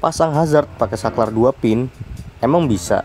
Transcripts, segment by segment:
pasang hazard pakai saklar 2 pin? Emang bisa?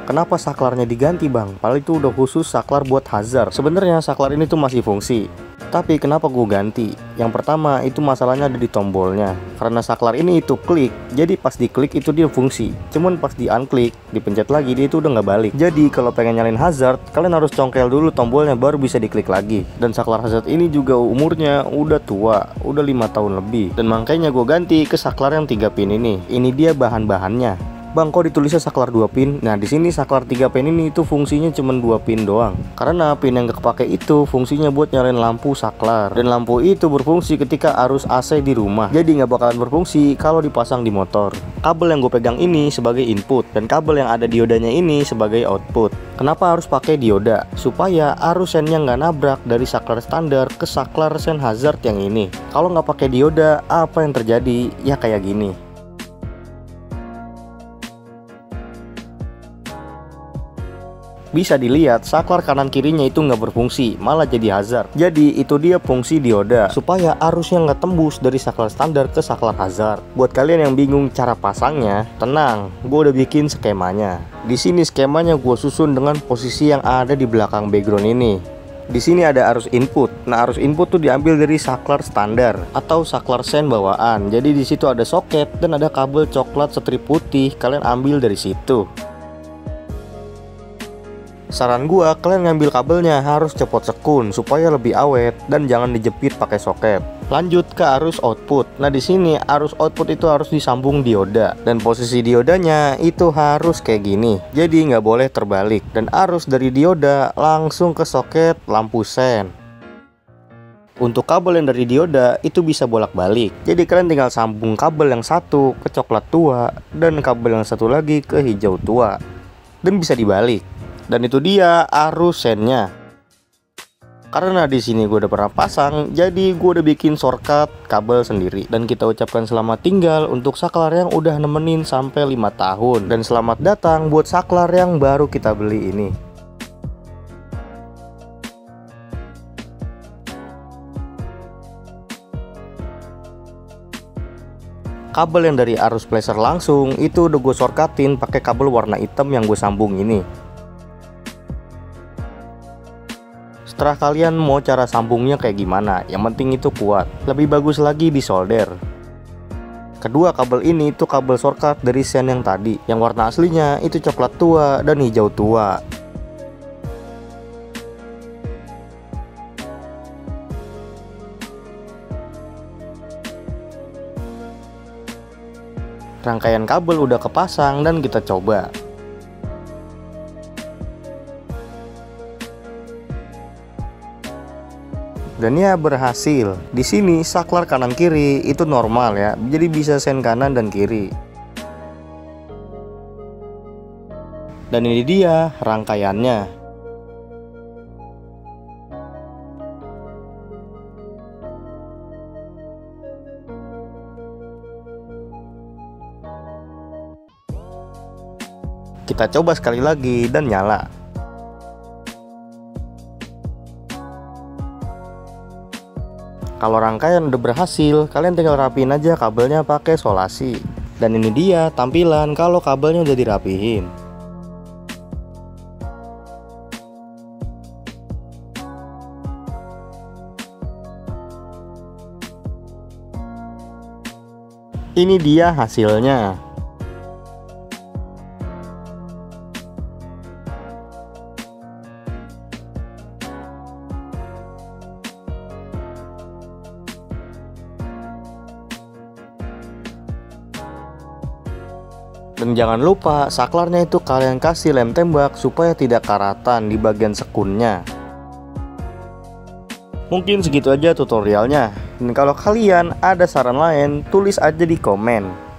Kenapa saklarnya diganti bang? Padahal itu udah khusus saklar buat hazard. Sebenarnya saklar ini tuh masih fungsi, tapi kenapa gue ganti? Yang pertama itu masalahnya ada di tombolnya. Karena saklar ini itu klik, jadi pas diklik itu dia fungsi. Cuman pas di unklik, dipencet lagi dia itu udah nggak balik. Jadi kalau pengen nyalain hazard, kalian harus congkel dulu tombolnya baru bisa diklik lagi. Dan saklar hazard ini juga umurnya udah tua, udah 5 tahun lebih. Dan makanya gue ganti ke saklar yang 3 pin ini. Ini dia bahan-bahannya. Bang, kok ditulisnya saklar 2 pin? Nah, di sini saklar 3 pin ini itu fungsinya cuma 2 pin doang. Karena pin yang gak kepake itu fungsinya buat nyalain lampu saklar. Dan lampu itu berfungsi ketika arus AC di rumah. Jadi nggak bakalan berfungsi kalau dipasang di motor. Kabel yang gue pegang ini sebagai input dan kabel yang ada diodanya ini sebagai output. Kenapa harus pakai dioda? Supaya arus sennya nggak nabrak dari saklar standar ke saklar sen hazard yang ini. Kalau nggak pakai dioda, apa yang terjadi? Ya kayak gini. Bisa dilihat saklar kanan kirinya itu nggak berfungsi, malah jadi hazard. Jadi itu dia fungsi dioda, supaya arusnya nggak tembus dari saklar standar ke saklar hazard. Buat kalian yang bingung cara pasangnya, tenang, gue udah bikin skemanya. Di sini skemanya gue susun dengan posisi yang ada di belakang background ini. Di sini ada arus input. Nah, arus input tuh diambil dari saklar standar atau saklar sen bawaan. Jadi di situ ada soket dan ada kabel coklat strip putih. Kalian ambil dari situ. Saran gua, kalian ngambil kabelnya harus cepot sekun supaya lebih awet dan jangan dijepit pakai soket. Lanjut ke arus output. Nah, di sini arus output itu harus disambung dioda dan posisi diodanya itu harus kayak gini. Jadi nggak boleh terbalik dan arus dari dioda langsung ke soket lampu sen. Untuk kabel yang dari dioda itu bisa bolak-balik. Jadi kalian tinggal sambung kabel yang satu ke coklat tua dan kabel yang satu lagi ke hijau tua. Dan bisa dibalik. Dan itu dia arus sennya. Karena di sini gue udah pernah pasang, jadi gue udah bikin shortcut kabel sendiri. Dan kita ucapkan selamat tinggal untuk saklar yang udah nemenin sampai 5 tahun. Dan selamat datang buat saklar yang baru kita beli ini. Kabel yang dari arus pleasure langsung itu udah gue shortcutin pakai kabel warna hitam yang gue sambung ini. Setelah kalian mau cara sambungnya kayak gimana, yang penting itu kuat. Lebih bagus lagi di solder. Kedua kabel ini itu kabel shortcut dari sen yang tadi. Yang warna aslinya itu coklat tua dan hijau tua. Rangkaian kabel udah kepasang dan kita coba. Dan ya berhasil. Di sini saklar kanan kiri itu normal ya. Jadi bisa sen kanan dan kiri. Dan ini dia rangkaiannya. Kita coba sekali lagi dan nyala. Kalau rangkaian udah berhasil, kalian tinggal rapiin aja kabelnya pakai solasi. Dan ini dia tampilan kalau kabelnya udah dirapihin. Ini dia hasilnya. Dan jangan lupa saklarnya itu kalian kasih lem tembak supaya tidak karatan di bagian sekunnya. Mungkin segitu aja tutorialnya. Dan kalau kalian ada saran lain, tulis aja di komen.